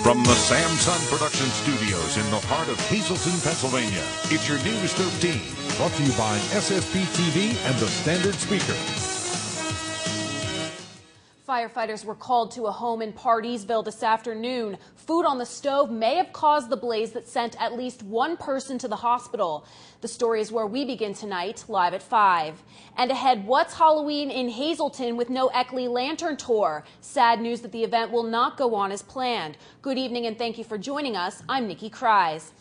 From the Samson Production Studios in the heart of Hazleton, Pennsylvania, it's your News 13. Brought to you by SSP TV and the Standard Speaker. Firefighters were called to a home in Partysville this afternoon. Food on the stove may have caused the blaze that sent at least one person to the hospital. The story is where we begin tonight, live at 5. And ahead, what's Halloween in Hazleton with no Eckley Lantern Tour? Sad news that the event will not go on as planned. Good evening and thank you for joining us. I'm Nikki Kreis.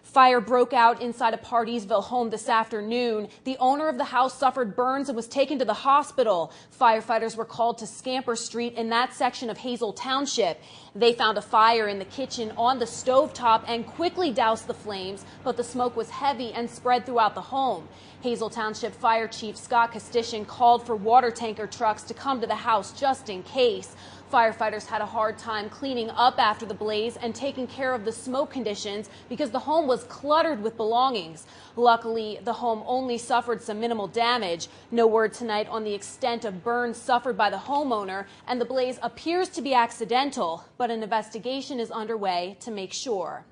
Fire broke out inside a Partysville home this afternoon. The owner of the house suffered burns and was taken to the hospital. Firefighters were called to Scamper Street in that section of Hazel Township. They found a fire in the kitchen on the stovetop and quickly doused the flames, but the smoke was heavy and spread throughout the home. Hazel Township Fire Chief Scott Kostishin called for water tanker trucks to come to the house just in case. Firefighters had a hard time cleaning up after the blaze and taking care of the smoke conditions because the home was cluttered with belongings. Luckily, the home only suffered some minimal damage. No word tonight on the extent of burns suffered by the homeowner, and the blaze appears to be accidental, but an investigation is underway to make sure.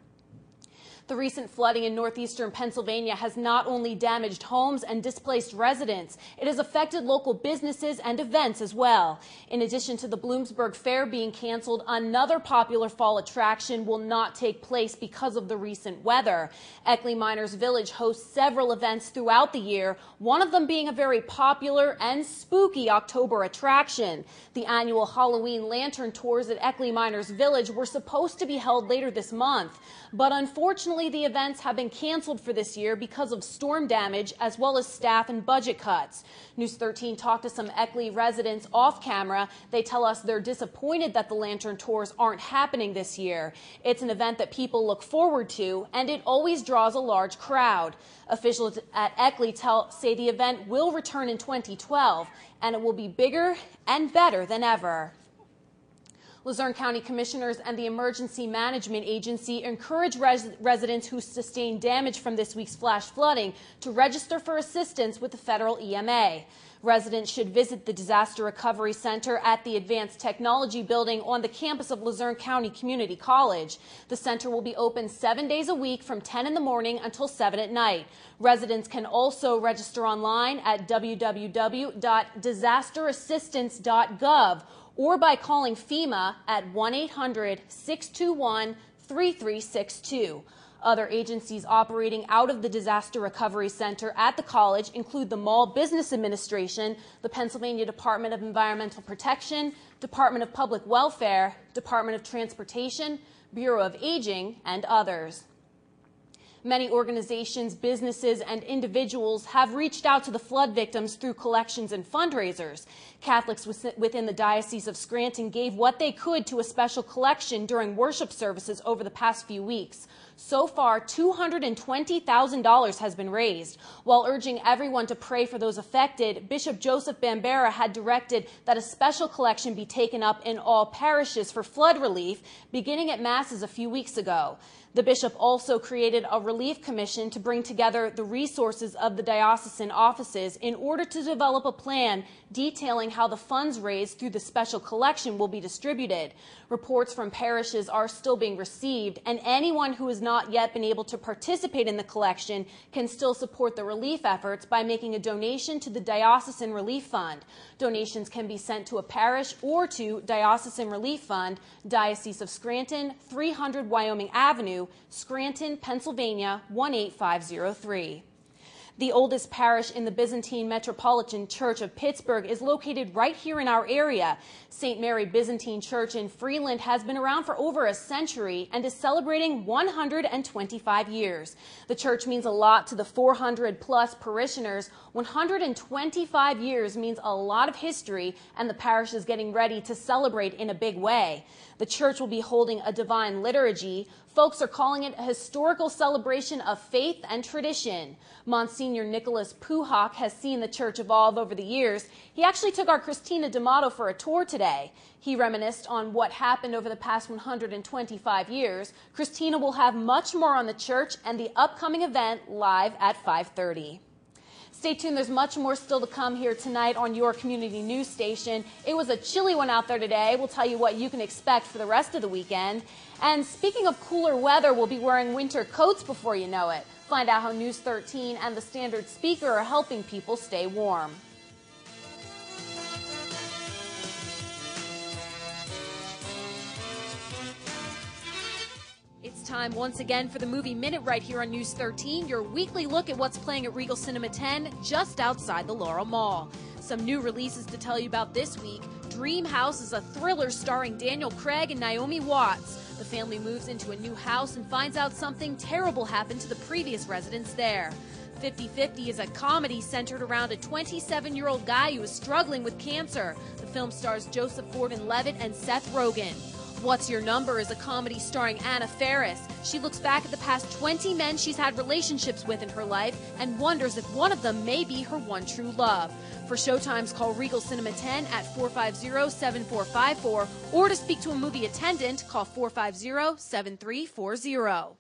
The recent flooding in northeastern Pennsylvania has not only damaged homes and displaced residents, it has affected local businesses and events as well. In addition to the Bloomsburg Fair being canceled, another popular fall attraction will not take place because of the recent weather. Eckley Miners Village hosts several events throughout the year, one of them being a very popular and spooky October attraction. The annual Halloween Lantern Tours at Eckley Miners Village were supposed to be held later this month, but unfortunately the events have been canceled for this year because of storm damage as well as staff and budget cuts. News 13 talked to some Eckley residents off camera. They tell us they're disappointed that the Lantern Tours aren't happening this year. It's an event that people look forward to, and it always draws a large crowd. Officials at Eckley say the event will return in 2012, and it will be bigger and better than ever. Luzerne County Commissioners and the Emergency Management Agency encourage residents who sustained damage from this week's flash flooding to register for assistance with the federal EMA. Residents should visit the Disaster Recovery Center at the Advanced Technology Building on the campus of Luzerne County Community College. The center will be open 7 days a week from 10 in the morning until 7 at night. Residents can also register online at www.disasterassistance.gov or by calling FEMA at 1-800-621-3362. Other agencies operating out of the Disaster Recovery Center at the college include the Mall Business Administration, the Pennsylvania Department of Environmental Protection, Department of Public Welfare, Department of Transportation, Bureau of Aging, and others. Many organizations, businesses, and individuals have reached out to the flood victims through collections and fundraisers. Catholics within the Diocese of Scranton gave what they could to a special collection during worship services over the past few weeks. So far, $220,000 has been raised. While urging everyone to pray for those affected, Bishop Joseph Bambera had directed that a special collection be taken up in all parishes for flood relief, beginning at Masses a few weeks ago. The bishop also created a relief commission to bring together the resources of the diocesan offices in order to develop a plan detailing how the funds raised through the special collection will be distributed. Reports from parishes are still being received, and anyone who has not yet been able to participate in the collection can still support the relief efforts by making a donation to the Diocesan Relief Fund. Donations can be sent to a parish or to Diocesan Relief Fund, Diocese of Scranton, 300 Wyoming Avenue, Scranton, Pennsylvania, 18503. The oldest parish in the Byzantine Metropolitan Church of Pittsburgh is located right here in our area. St. Mary Byzantine Church in Freeland has been around for over a century and is celebrating 125 years. The church means a lot to the 400-plus parishioners. 125 years means a lot of history, and the parish is getting ready to celebrate in a big way. The church will be holding a divine liturgy. Folks are calling it a historical celebration of faith and tradition. Monsignor Nicholas Puhak has seen the church evolve over the years. He actually took our Christina D'Amato for a tour today. He reminisced on what happened over the past 125 years. Christina will have much more on the church and the upcoming event live at 5:30. Stay tuned, there's much more still to come here tonight on your community news station. It was a chilly one out there today. We'll tell you what you can expect for the rest of the weekend. And speaking of cooler weather, we'll be wearing winter coats before you know it. Find out how News 13 and the Standard Speaker are helping people stay warm. It's time once again for the Movie Minute right here on News 13, your weekly look at what's playing at Regal Cinema 10 just outside the Laurel Mall. Some new releases to tell you about this week. Dream House is a thriller starring Daniel Craig and Naomi Watts. The family moves into a new house and finds out something terrible happened to the previous residents there. 50-50 is a comedy centered around a 27-year-old guy who is struggling with cancer. The film stars Joseph Gordon-Levitt and Seth Rogen. What's Your Number is a comedy starring Anna Faris. She looks back at the past 20 men she's had relationships with in her life and wonders if one of them may be her one true love. For showtimes, call Regal Cinema 10 at 450-7454, or to speak to a movie attendant, call 450-7340.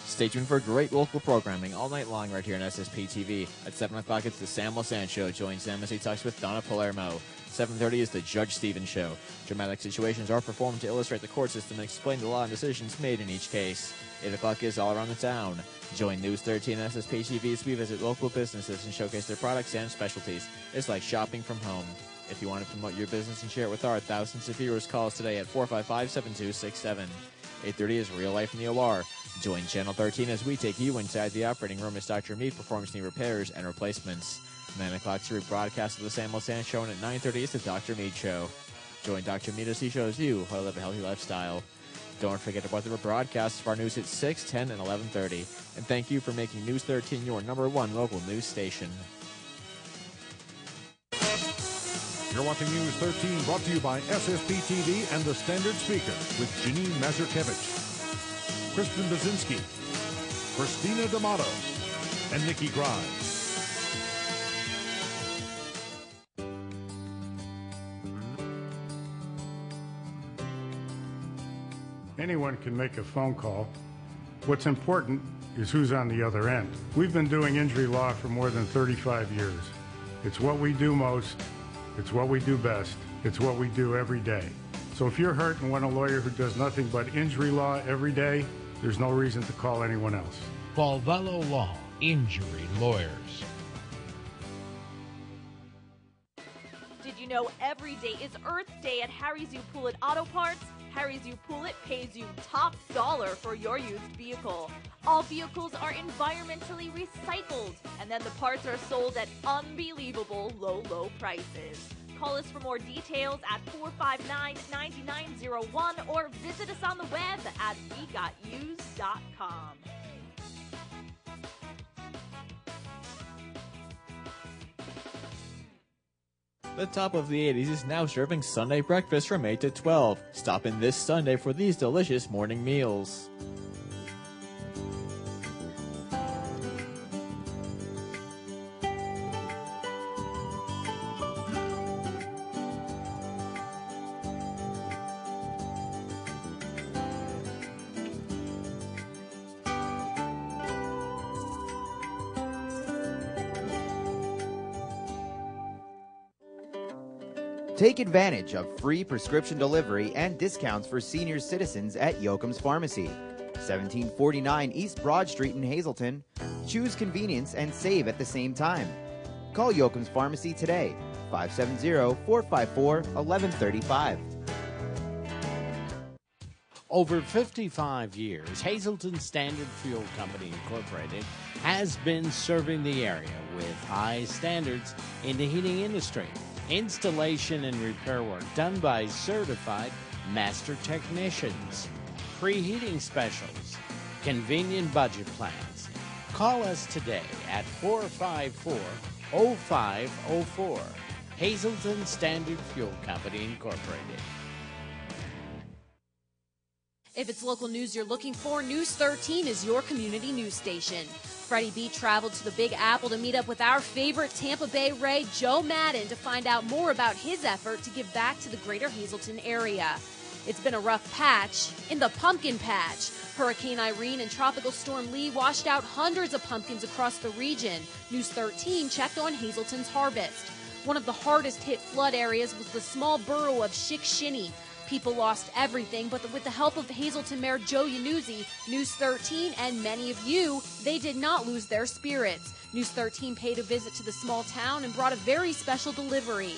Stay tuned for great local programming all night long right here on SSP TV. At 7 o'clock, it's the Sam Losan Show. Join Sam as he talks with Donna Palermo. 7:30 is the Judge Stevens Show. Dramatic situations are performed to illustrate the court system and explain the law and decisions made in each case. 8 o'clock is All Around the Town. Join News 13 and SSP TV as we visit local businesses and showcase their products and specialties. It's like shopping from home. If you want to promote your business and share it with our thousands of viewers, call us today at 455-7267. 8:30 is Real Life in the OR. Join Channel 13 as we take you inside the operating room as Dr. Mead performs knee repairs and replacements. 9 o'clock is a rebroadcast of the Sam Losan Show, and at 9:30 is the Dr. Mead Show. Join Dr. Mead as he shows you how to live a healthy lifestyle. Don't forget about the rebroadcasts of our news at 6, 10, and 11:30. And thank you for making News 13 your #1 local news station. You're watching News 13, brought to you by SSP TV and the Standard Speaker with Janine Mazurkevich, Kristen Bazinski, Christina D'Amato, and Nikki Grimes. Anyone can make a phone call. What's important is who's on the other end. We've been doing injury law for more than 35 years. It's what we do most. It's what we do best. It's what we do every day. So if you're hurt and want a lawyer who does nothing but injury law every day, there's no reason to call anyone else. Call Vallow Law, Injury Lawyers. Did you know every day is Earth Day at Harry's U Pullett Auto Parts? Harry's U Pullett pays you top dollar for your used vehicle. All vehicles are environmentally recycled, and then the parts are sold at unbelievable low prices. Call us for more details at 459-9901 or visit us on the web at wegotuse.com. The top of the 80s is now serving Sunday breakfast from 8 to 12. Stop in this Sunday for these delicious morning meals. Take advantage of free prescription delivery and discounts for senior citizens at Yoakum's Pharmacy, 1749 East Broad Street in Hazleton. Choose convenience and save at the same time. Call Yoakum's Pharmacy today, 570-454-1135. Over 55 years, Hazleton Standard Fuel Company Incorporated has been serving the area with high standards in the heating industry. Installation and repair work done by certified master technicians. Preheating specials. Convenient budget plans. Call us today at 454-0504. Hazleton Standard Fuel Company Incorporated. If it's local news you're looking for, News 13 is your community news station. Freddie B traveled to the Big Apple to meet up with our favorite Tampa Bay Ray, Joe Madden, to find out more about his effort to give back to the greater Hazleton area. It's been a rough patch in the pumpkin patch. Hurricane Irene and Tropical Storm Lee washed out hundreds of pumpkins across the region. News 13 checked on Hazleton's harvest. One of the hardest hit flood areas was the small borough of Shikshini. People lost everything, but with the help of Hazleton Mayor Joe Yanuzzi, News 13 and many of you, they did not lose their spirits. News 13 paid a visit to the small town and brought a very special delivery.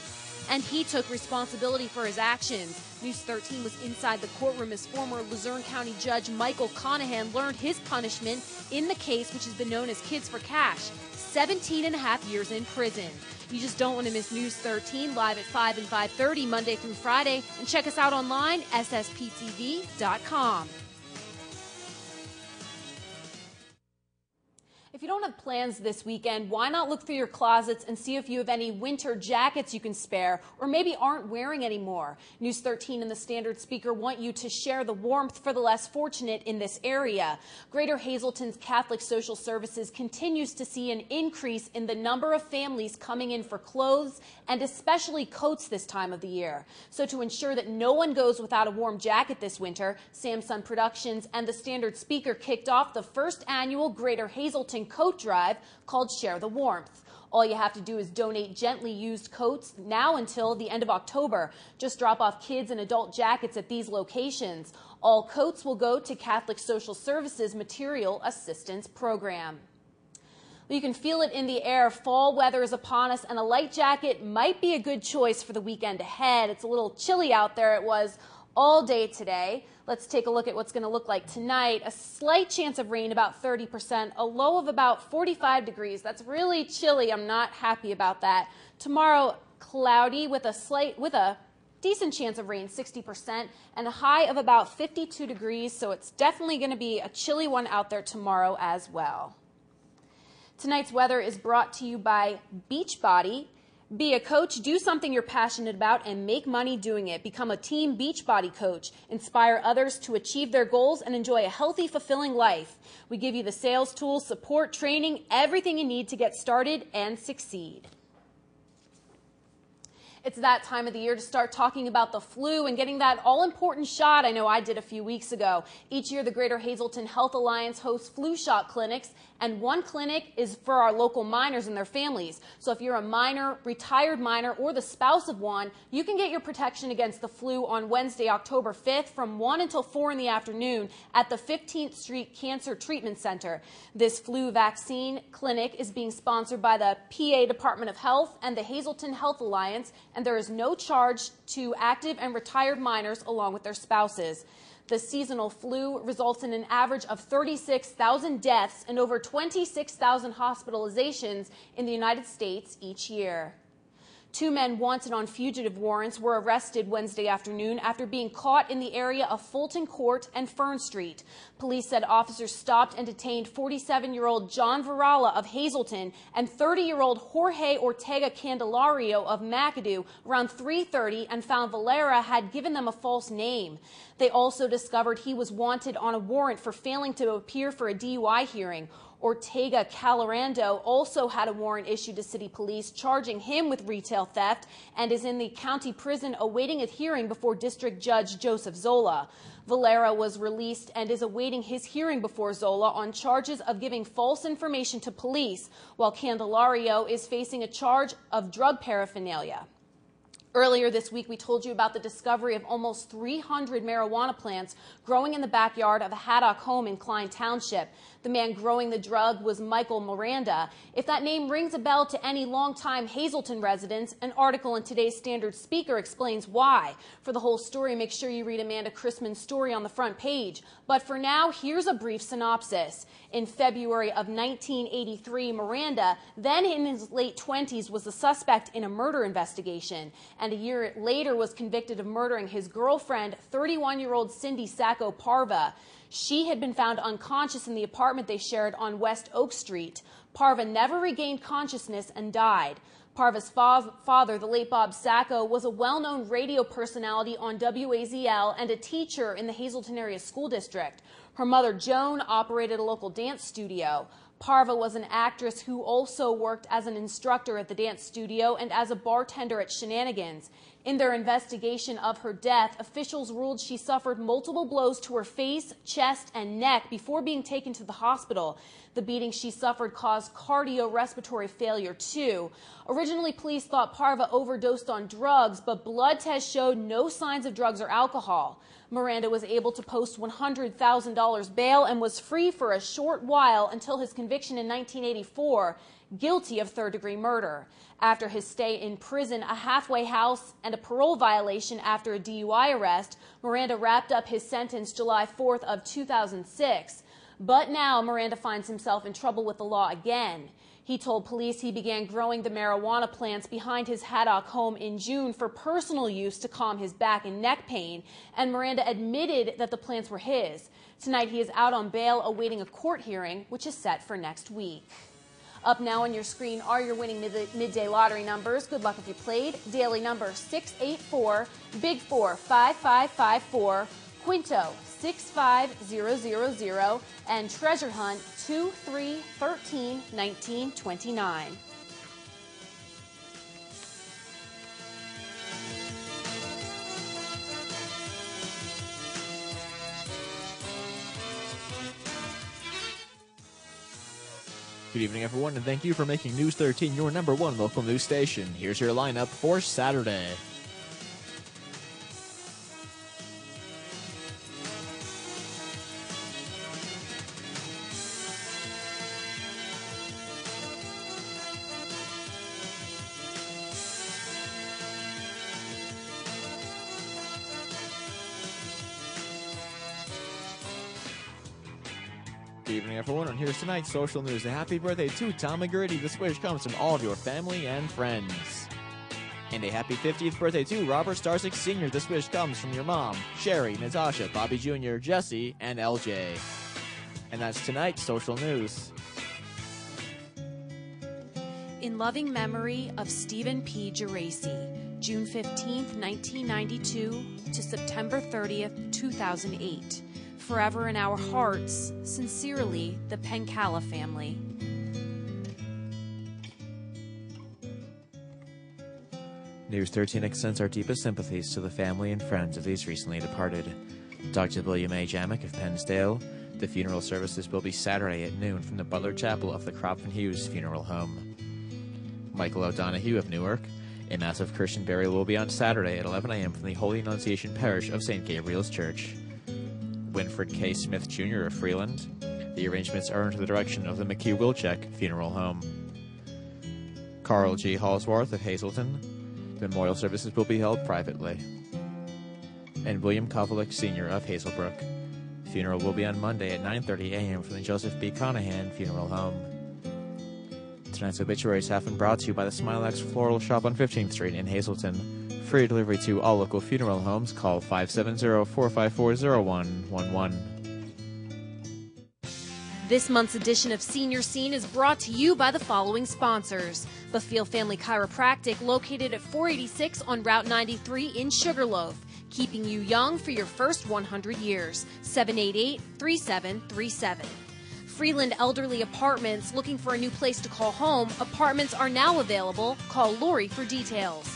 And he took responsibility for his actions. News 13 was inside the courtroom as former Luzerne County Judge Michael Conahan learned his punishment in the case which has been known as Kids for Cash, 17 and a half years in prison. You just don't want to miss News 13 live at 5 and 5:30 Monday through Friday. And check us out online, ssptv.com. If you don't have plans this weekend, why not look through your closets and see if you have any winter jackets you can spare or maybe aren't wearing anymore. News 13 and the Standard Speaker want you to share the warmth for the less fortunate in this area. Greater Hazleton's Catholic Social Services continues to see an increase in the number of families coming in for clothes and especially coats this time of the year. So to ensure that no one goes without a warm jacket this winter, Samsung Productions and the Standard Speaker kicked off the first annual Greater Hazleton coat drive called Share the Warmth. All you have to do is donate gently used coats now until the end of October. Just drop off kids and adult jackets at these locations. All coats will go to Catholic Social Services Material Assistance Program. You can feel it in the air. Fall weather is upon us, and a light jacket might be a good choice for the weekend ahead. It's a little chilly out there. It was all day today. Let's take a look at what's going to look like tonight. A slight chance of rain, about 30%, a low of about 45 degrees. That's really chilly. I'm not happy about that. Tomorrow, cloudy with a decent chance of rain, 60%, and a high of about 52 degrees. So it's definitely going to be a chilly one out there tomorrow as well. Tonight's weather is brought to you by Beachbody. Be a coach, do something you're passionate about, and make money doing it. Become a Team Beachbody coach. Inspire others to achieve their goals and enjoy a healthy, fulfilling life. We give you the sales tools, support, training, everything you need to get started and succeed. It's that time of the year to start talking about the flu and getting that all-important shot. I know I did a few weeks ago. Each year, the Greater Hazleton Health Alliance hosts flu shot clinics, and one clinic is for our local minors and their families. So if you're a minor, retired minor, or the spouse of one, you can get your protection against the flu on Wednesday, October 5th from 1 until 4 in the afternoon at the 15th Street Cancer Treatment Center. This flu vaccine clinic is being sponsored by the PA Department of Health and the Hazleton Health Alliance, and there is no charge to active and retired minors along with their spouses. The seasonal flu results in an average of 36,000 deaths and over 26,000 hospitalizations in the United States each year. Two men wanted on fugitive warrants were arrested Wednesday afternoon after being caught in the area of Fulton Court and Fern Street. Police said officers stopped and detained 47-year-old John Varala of Hazleton and 30-year-old Jorge Ortega Candelario of McAdoo around 3:30 and found Valera had given them a false name. They also discovered he was wanted on a warrant for failing to appear for a DUI hearing. Ortega Calarando also had a warrant issued to city police charging him with retail theft and is in the county prison awaiting a hearing before District Judge Joseph Zola. Valera was released and is awaiting his hearing before Zola on charges of giving false information to police, while Candelario is facing a charge of drug paraphernalia. Earlier this week, we told you about the discovery of almost 300 marijuana plants growing in the backyard of a Haddock home in Klein Township. The man growing the drug was Michael Miranda. If that name rings a bell to any longtime Hazleton residents, an article in today's Standard Speaker explains why. For the whole story, make sure you read Amanda Chrisman's story on the front page. But for now, here's a brief synopsis. In February of 1983, Miranda, then in his late 20s, was the suspect in a murder investigation, and a year later was convicted of murdering his girlfriend, 31-year-old Cindy Sacco Parva. She had been found unconscious in the apartment they shared on West Oak Street. Parva never regained consciousness and died. Parva's father, the late Bob Sacco, was a well-known radio personality on WAZL and a teacher in the Hazleton area school district. Her mother, Joan, operated a local dance studio. Parva was an actress who also worked as an instructor at the dance studio and as a bartender at Shenanigans. In their investigation of her death, officials ruled she suffered multiple blows to her face, chest, and neck before being taken to the hospital. The beating she suffered caused cardiorespiratory failure, too. Originally, police thought Parva overdosed on drugs, but blood tests showed no signs of drugs or alcohol. Miranda was able to post $100,000 bail and was free for a short while until his conviction in 1984, guilty of third-degree murder. After his stay in prison, a halfway house, and a parole violation after a DUI arrest, Miranda wrapped up his sentence July 4th of 2006. But now Miranda finds himself in trouble with the law again. He told police he began growing the marijuana plants behind his Haddock home in June for personal use to calm his back and neck pain, and Miranda admitted that the plants were his. Tonight he is out on bail awaiting a court hearing, which is set for next week. Up now on your screen are your winning midday lottery numbers. Good luck if you played. Daily number 684, Big 4 5554, Quinto 65000, and Treasure Hunt 23131929. Good evening, everyone, and thank you for making News 13 your #1 local news station. Here's your lineup for Saturday. Good evening, everyone, and here's tonight's social news. A happy birthday to Tom McGrady. This wish comes from all of your family and friends. And a happy 50th birthday to Robert Starsick Sr. This wish comes from your mom, Sherry, Natasha, Bobby Jr., Jesse, and LJ. And that's tonight's social news. In loving memory of Stephen P. Geraci, June 15th, 1992 to September 30th, 2008. Forever in our hearts, sincerely, the Pencala family. News 13 extends our deepest sympathies to the family and friends of these recently departed. Dr. William A. Jamek of Pennsdale. The funeral services will be Saturday at noon from the Butler Chapel of the Cropton Hughes Funeral Home. Michael O'Donohue of Newark. A massive Christian burial will be on Saturday at 11 a.m. from the Holy Annunciation Parish of St. Gabriel's Church. Winfred K. Smith Jr. of Freeland. The arrangements are under the direction of the McHugh-Wilczek Funeral Home. Carl G. Hallsworth of Hazleton. The memorial services will be held privately. And William Kovalik Sr. of Hazelbrook. Funeral will be on Monday at 9:30 a.m. from the Joseph B. Conahan Funeral Home. Tonight's obituaries have been brought to you by the Smilex Floral Shop on 15th Street in Hazleton. Free delivery to all local funeral homes. Call 570-454-0111. This month's edition of Senior Scene is brought to you by the following sponsors. Bafil Family Chiropractic, located at 486 on Route 93 in Sugarloaf. Keeping you young for your first 100 years. 788-3737. Freeland Elderly Apartments, looking for a new place to call home. Apartments are now available. Call Lori for details.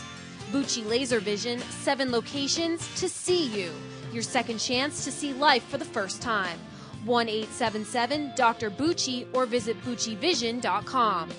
Bucci Laser Vision, 7 locations to see you. Your second chance to see life for the first time. 1-877-Dr. Bucci or visit BucciVision.com.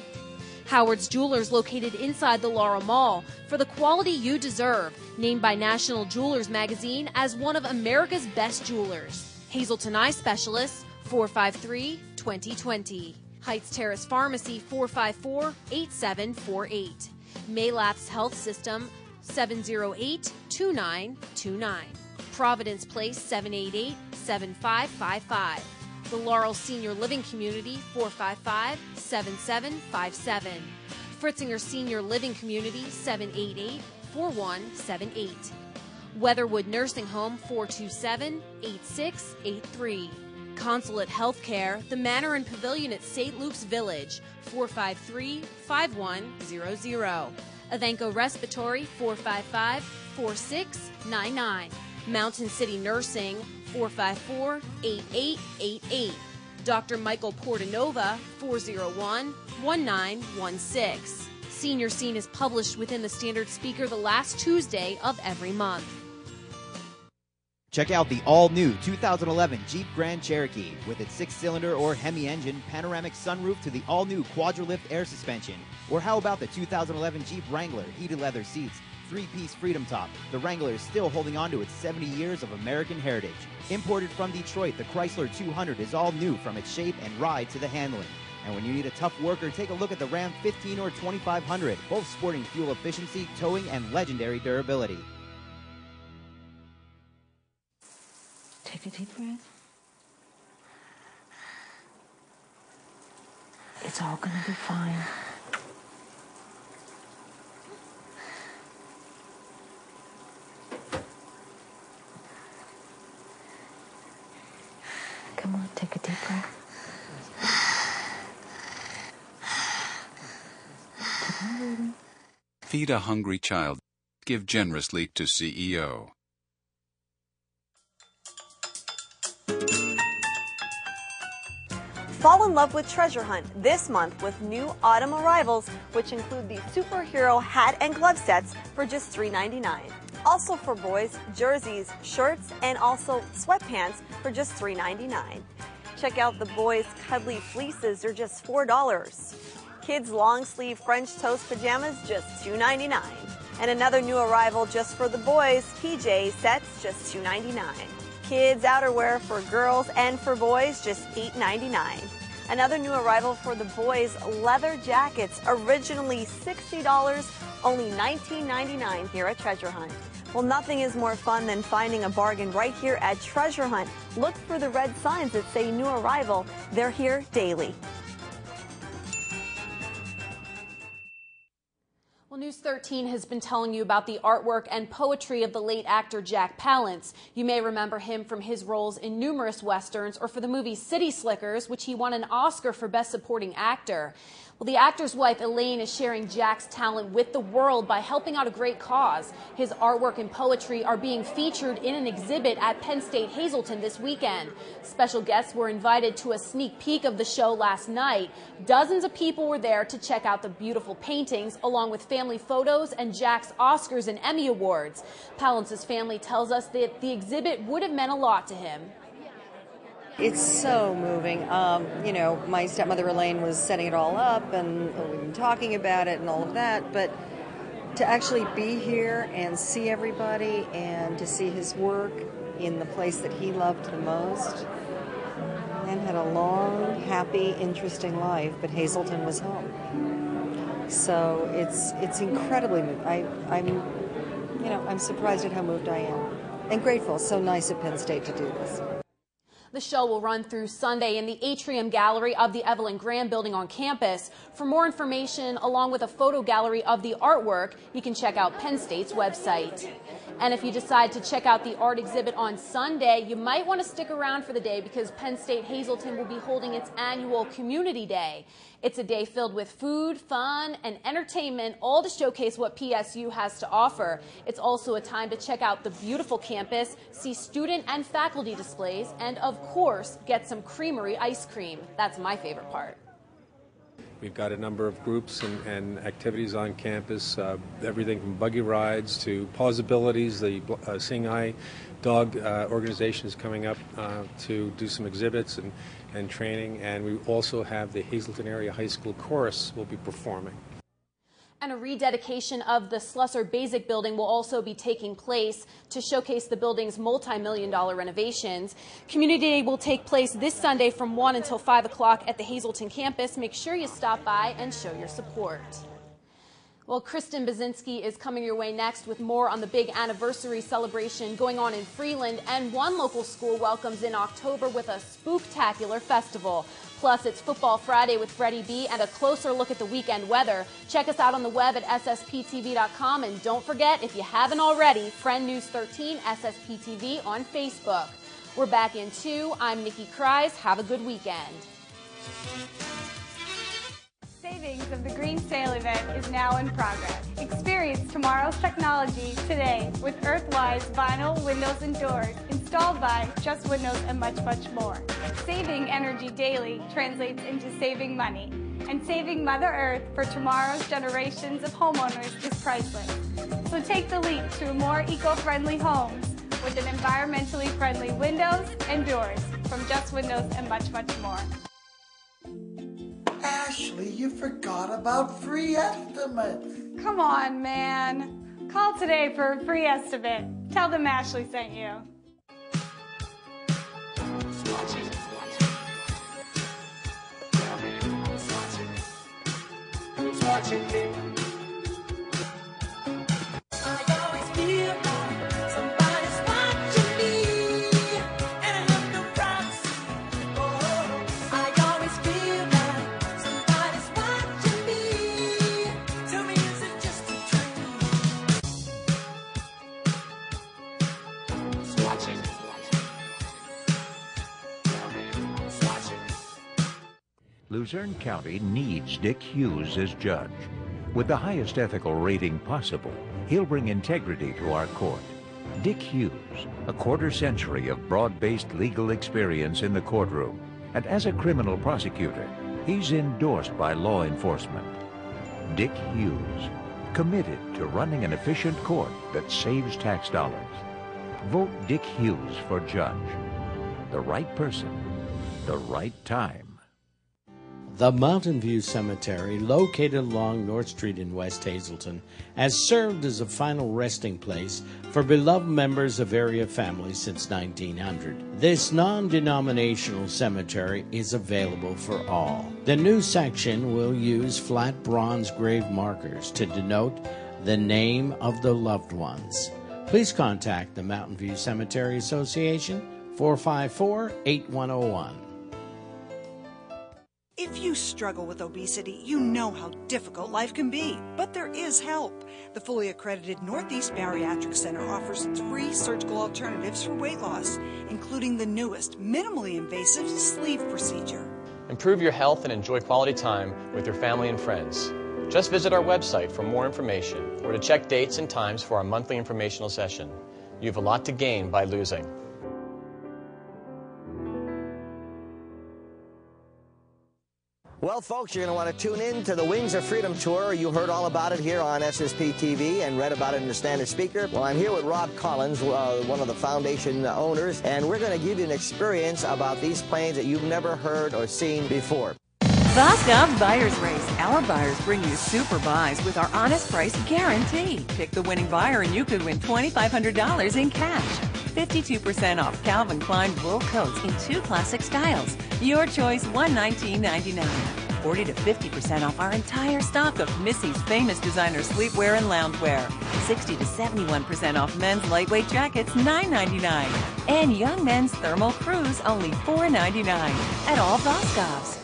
Howard's Jewelers, located inside the Laurel Mall. For the quality you deserve. Named by National Jewelers Magazine as one of America's best jewelers. Hazleton Eye Specialists, 453-2020. Heights Terrace Pharmacy, 454-8748. Maylapse Health System, 708-2929. Providence Place, 788-7555. The Laurel Senior Living Community, 455-7757. Fritzinger Senior Living Community, 788-4178. Weatherwood Nursing Home, 427-8683. Consulate Healthcare, the Manor and Pavilion at St. Luke's Village, 453-5100. Evanco Respiratory, 455-4699. Mountain City Nursing, 454-8888. Dr. Michael Portanova, 401-1916. Senior Scene is published within the Standard Speaker the last Tuesday of every month. Check out the all-new 2011 Jeep Grand Cherokee with its 6-cylinder or Hemi engine, panoramic sunroof to the all-new Quadralift air suspension. Or how about the 2011 Jeep Wrangler, heated leather seats, 3-piece Freedom Top. The Wrangler is still holding on to its 70 years of American heritage. Imported from Detroit, the Chrysler 200 is all new from its shape and ride to the handling. And when you need a tough worker, take a look at the Ram 15 or 2500, both sporting fuel efficiency, towing, and legendary durability. Take a deep breath. It's all gonna be fine. Come on, take a deep breath. Keep on breathing. Feed a hungry child. Give generously to CEO. Fall in love with Treasure Hunt this month with new autumn arrivals, which include the superhero hat and glove sets for just $3.99. Also for boys, jerseys, shirts, and also sweatpants for just $3.99. Check out the boys' cuddly fleeces, they're just $4. Kids' long sleeve French toast pajamas, just $2.99. And another new arrival just for the boys, PJ sets, just $2.99. Kids' outerwear for girls and for boys, just $8.99. Another new arrival for the boys, leather jackets, originally $60, only $19.99 here at Treasure Hunt. Well, nothing is more fun than finding a bargain right here at Treasure Hunt. Look for the red signs that say new arrival. They're here daily. Well, News 13 has been telling you about the artwork and poetry of the late actor Jack Palance. You may remember him from his roles in numerous westerns or for the movie City Slickers, which he won an Oscar for Best Supporting Actor. Well, the actor's wife, Elaine, is sharing Jack's talent with the world by helping out a great cause. His artwork and poetry are being featured in an exhibit at Penn State Hazleton this weekend. Special guests were invited to a sneak peek of the show last night. Dozens of people were there to check out the beautiful paintings, along with family photos and Jack's Oscars and Emmy Awards. Palance's family tells us that the exhibit would have meant a lot to him. It's so moving. You know, my stepmother Elaine was setting it all up and we've been talking about it and all of that, but to actually be here and see everybody and to see his work in the place that he loved the most, and had a long, happy, interesting life, but Hazleton was home. So it's incredibly moving. I'm surprised at how moved I am and grateful. So nice at Penn State to do this. The show will run through Sunday in the Atrium Gallery of the Evelyn Graham Building on campus. For more information, along with a photo gallery of the artwork, you can check out Penn State's website. And if you decide to check out the art exhibit on Sunday, you might want to stick around for the day because Penn State Hazleton will be holding its annual Community Day. It's a day filled with food, fun, and entertainment, all to showcase what PSU has to offer. It's also a time to check out the beautiful campus, see student and faculty displays, and of course, get some creamery ice cream. That's my favorite part. We've got a number of groups and activities on campus, everything from buggy rides to Pausabilities. The Seeing Eye Dog organization is coming up to do some exhibits and training, and we also have the Hazleton Area High School Chorus will be performing. And a rededication of the Slusser Basic Building will also be taking place to showcase the building's multi-million-dollar renovations. Community Day will take place this Sunday from 1 until 5 o'clock at the Hazleton campus. Make sure you stop by and show your support. Well, Kristen Bazinski is coming your way next with more on the big anniversary celebration going on in Freeland, and one local school welcomes in October with a spooktacular festival. Plus, it's Football Friday with Freddie B and a closer look at the weekend weather. Check us out on the web at ssptv.com, and don't forget, if you haven't already, friend News 13 SSPTV on Facebook. We're back in 2. I'm Nikki Kreis. Have a good weekend. Savings of the Green Sale event is now in progress. Experience tomorrow's technology today with Earthwise vinyl windows and doors installed by Just Windows and much, much more. Saving energy daily translates into saving money. And saving Mother Earth for tomorrow's generations of homeowners is priceless. So take the leap to more eco-friendly homes with an environmentally friendly windows and doors from Just Windows and much, much more. Ashley, you forgot about free estimates. Come on, man. Call today for a free estimate. Tell them Ashley sent you. Luzerne County needs Dick Hughes as judge. With the highest ethical rating possible, he'll bring integrity to our court. Dick Hughes, a quarter-century of broad-based legal experience in the courtroom, and as a criminal prosecutor, he's endorsed by law enforcement. Dick Hughes, committed to running an efficient court that saves tax dollars. Vote Dick Hughes for judge. The right person, the right time. The Mountain View Cemetery, located along North Street in West Hazleton, has served as a final resting place for beloved members of area families since 1900. This non-denominational cemetery is available for all. The new section will use flat bronze grave markers to denote the name of the loved ones. Please contact the Mountain View Cemetery Association, 454-8101. If you struggle with obesity, you know how difficult life can be, but there is help. The fully accredited Northeast Bariatric Center offers 3 surgical alternatives for weight loss, including the newest, minimally invasive sleeve procedure. Improve your health and enjoy quality time with your family and friends. Just visit our website for more information or to check dates and times for our monthly informational session. You have a lot to gain by losing. Well, folks, you're going to want to tune in to the Wings of Freedom Tour. You heard all about it here on SSP TV and read about it in the Standard Speaker. Well, I'm here with Rob Collins, one of the foundation owners, and we're going to give you an experience about these planes that you've never heard or seen before. Voskov's Buyer's Race. Our buyers bring you super buys with our honest price guarantee. Pick the winning buyer and you could win $2,500 in cash. 52% off Calvin Klein wool coats in 2 classic styles. Your choice, $119.99. 40 to 50% off our entire stock of Missy's famous designer sleepwear and loungewear. 60 to 71% off men's lightweight jackets, $9.99. And young men's thermal crews, only $4.99 at all Voskov's.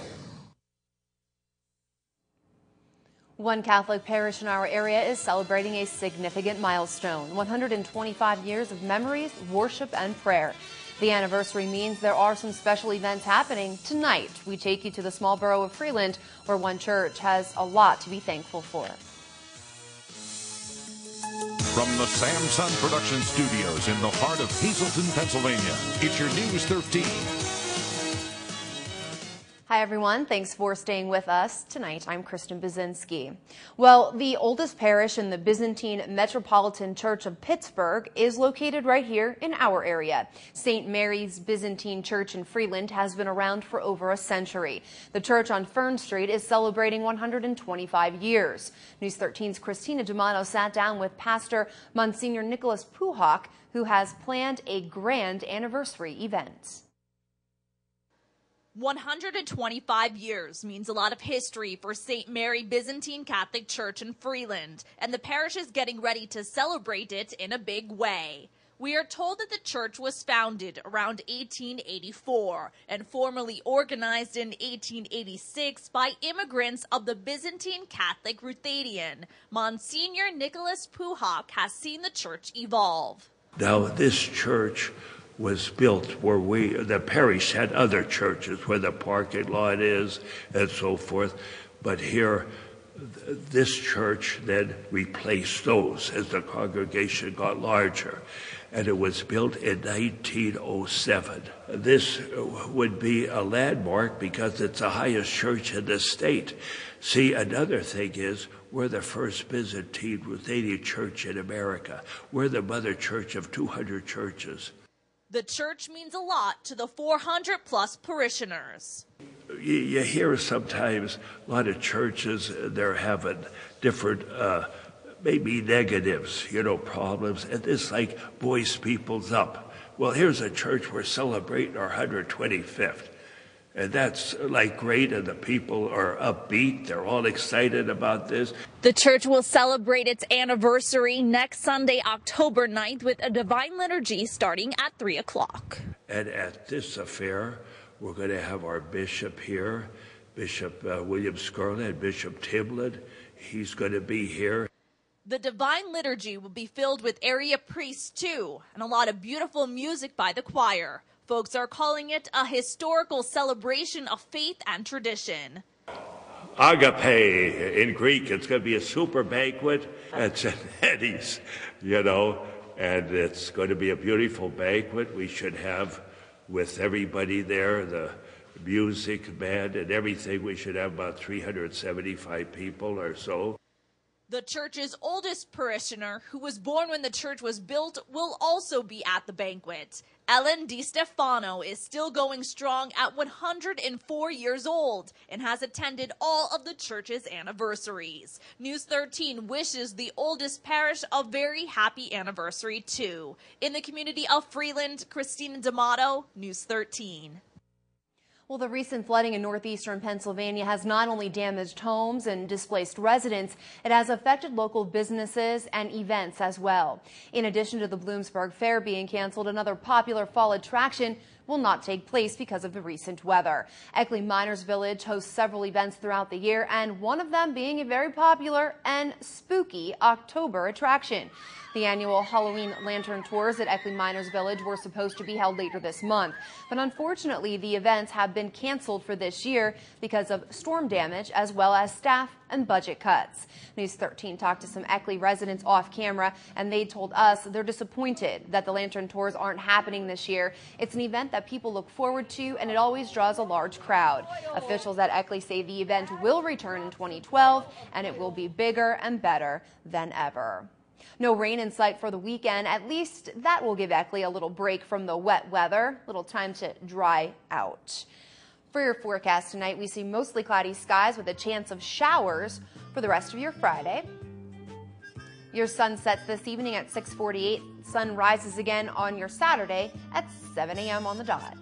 One Catholic parish in our area is celebrating a significant milestone, 125 years of memories, worship, and prayer. The anniversary means there are some special events happening tonight. We take you to the small borough of Freeland, where one church has a lot to be thankful for. From the Samson Production Studios in the heart of Hazleton, Pennsylvania, it's your News 13. Hi, everyone. Thanks for staying with us. Tonight, I'm Kristen Bazinski. Well, the oldest parish in the Byzantine Metropolitan Church of Pittsburgh is located right here in our area. St. Mary's Byzantine Church in Freeland has been around for over a century. The church on Fern Street is celebrating 125 years. News 13's Christina D'Amato sat down with Pastor Monsignor Nicholas Puhak, who has planned a grand anniversary event. 125 years means a lot of history for St. Mary Byzantine Catholic Church in Freeland, and the parish is getting ready to celebrate it in a big way. We are told that the church was founded around 1884 and formally organized in 1886 by immigrants of the Byzantine Catholic Ruthenian. Monsignor Nicholas Puhak has seen the church evolve. Now, this church was built where the parish had other churches where the parking lot is and so forth, but here This church then replaced those as the congregation got larger, and it was built in 1907. This would be a landmark because it's the highest church in the state. See, another thing is, we're the first Byzantine Ruthenian church in America. We're the mother church of 200 churches. The church means a lot to the 400-plus parishioners. You hear sometimes a lot of churches, they're having different, maybe negatives, problems, and it's like buoys people's up. Well, here's a church we're celebrating our 125th, and that's like great, and the people are upbeat. They're all excited about this. The church will celebrate its anniversary next Sunday, October 9th, with a divine liturgy starting at 3 o'clock. And at this affair, we're going to have our bishop here, Bishop William Scarlett, and Bishop Timlin. He's going to be here. The divine liturgy will be filled with area priests, too, and a lot of beautiful music by the choir. Folks are calling it a historical celebration of faith and tradition. Agape in Greek. It's going to be a super banquet at St. Eddie's, and it's going to be a beautiful banquet. We should have, with everybody there, the music, band, and everything, we should have about 375 people or so. The church's oldest parishioner, who was born when the church was built, will also be at the banquet. Ellen DiStefano is still going strong at 104 years old and has attended all of the church's anniversaries. News 13 wishes the oldest parish a very happy anniversary, too. In the community of Freeland, Christina D'Amato, News 13. Well, the recent flooding in northeastern Pennsylvania has not only damaged homes and displaced residents, it has affected local businesses and events as well. In addition to the Bloomsburg Fair being canceled, another popular fall attraction will not take place because of the recent weather. Eckley Miners Village hosts several events throughout the year, and one of them being a very popular and spooky October attraction. The annual Halloween lantern tours at Eckley Miners Village were supposed to be held later this month, but unfortunately the events have been canceled for this year because of storm damage as well as staff and budget cuts. News 13 talked to some Eckley residents off camera, and they told us they're disappointed that the lantern tours aren't happening this year. It's an event that people look forward to, and it always draws a large crowd. Officials at Eckley say the event will return in 2012, and it will be bigger and better than ever. No rain in sight for the weekend. At least that will give Eckley a little break from the wet weather, little time to dry out. For your forecast tonight, we see mostly cloudy skies with a chance of showers for the rest of your Friday. Your sun sets this evening at 6:48. Sun rises again on your Saturday at 7 a.m. on the dot.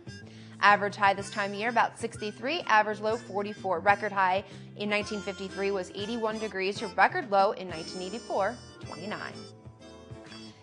Average high this time of year about 63, average low 44. Record high in 1953 was 81 degrees. Your record low in 1984, 29.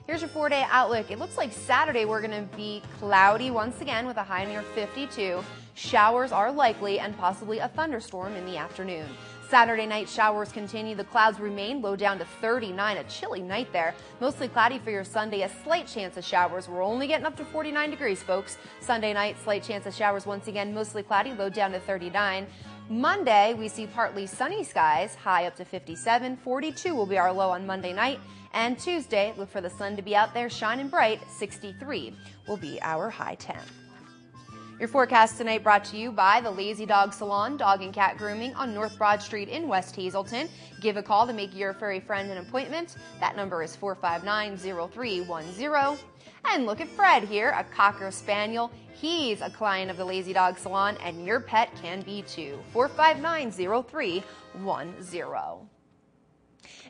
Here's your 4-day outlook. It looks like Saturday we're going to be cloudy once again with a high near 52. Showers are likely and possibly a thunderstorm in the afternoon. Saturday night showers continue. The clouds remain, low down to 39. A chilly night there. Mostly cloudy for your Sunday. A slight chance of showers. We're only getting up to 49 degrees, folks. Sunday night, slight chance of showers once again. Mostly cloudy, low down to 39. Monday, we see partly sunny skies, high up to 57. 42 will be our low on Monday night. And Tuesday, look for the sun to be out there shining bright. 63 will be our high temp. Your forecast tonight brought to you by the Lazy Dog Salon, Dog and Cat Grooming on North Broad Street in West Hazleton. Give a call to make your furry friend an appointment. That number is 459-0310. And look at Fred here, a Cocker Spaniel. He's a client of the Lazy Dog Salon, and your pet can be too. 459-0310.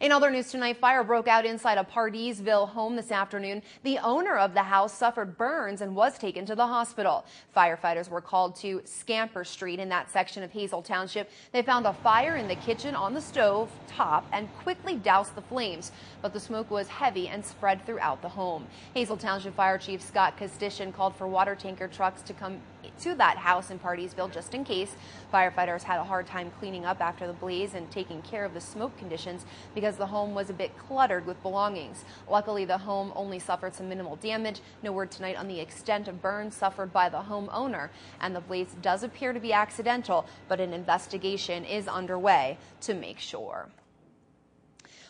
In other news tonight, fire broke out inside a Pardysville home this afternoon. The owner of the house suffered burns and was taken to the hospital. Firefighters were called to Scamper Street in that section of Hazel Township. They found a fire in the kitchen on the stove top and quickly doused the flames, but the smoke was heavy and spread throughout the home. Hazel Township Fire Chief Scott Costician called for water tanker trucks to come to that house in Partysville just in case. Firefighters had a hard time cleaning up after the blaze and taking care of the smoke conditions because the home was a bit cluttered with belongings. Luckily, the home only suffered some minimal damage. No word tonight on the extent of burns suffered by the homeowner, and the blaze does appear to be accidental, but an investigation is underway to make sure.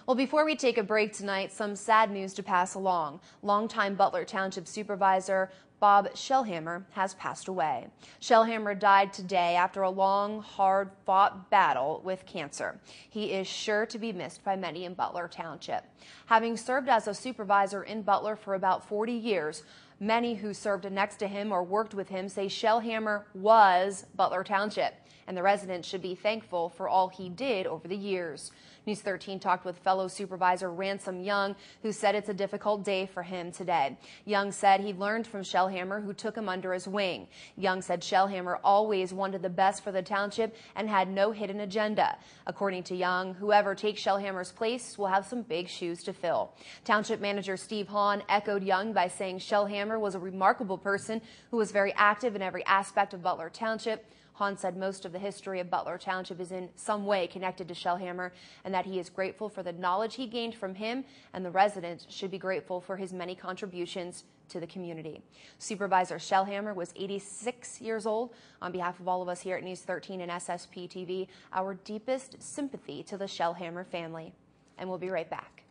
Well, before we take a break tonight, some sad news to pass along. Longtime Butler Township Supervisor Bob Shellhammer has passed away. Shellhammer died today after a long, hard-fought battle with cancer. He is sure to be missed by many in Butler Township. Having served as a supervisor in Butler for about 40 years, many who served next to him or worked with him say Shellhammer was Butler Township, and the residents should be thankful for all he did over the years. News 13 talked with fellow supervisor Ransom Young, who said it's a difficult day for him today. Young said he learned from Shellhammer, who took him under his wing. Young said Shellhammer always wanted the best for the township and had no hidden agenda. According to Young, whoever takes Shellhammer's place will have some big shoes to fill. Township manager Steve Hahn echoed Young by saying Shellhammer was a remarkable person who was very active in every aspect of Butler Township. Hahn said most of the history of Butler Township is in some way connected to Shellhammer and that he is grateful for the knowledge he gained from him, and the residents should be grateful for his many contributions to the community. Supervisor Shellhammer was 86 years old. On behalf of all of us here at News 13 and SSP TV, our deepest sympathy to the Shellhammer family. And we'll be right back.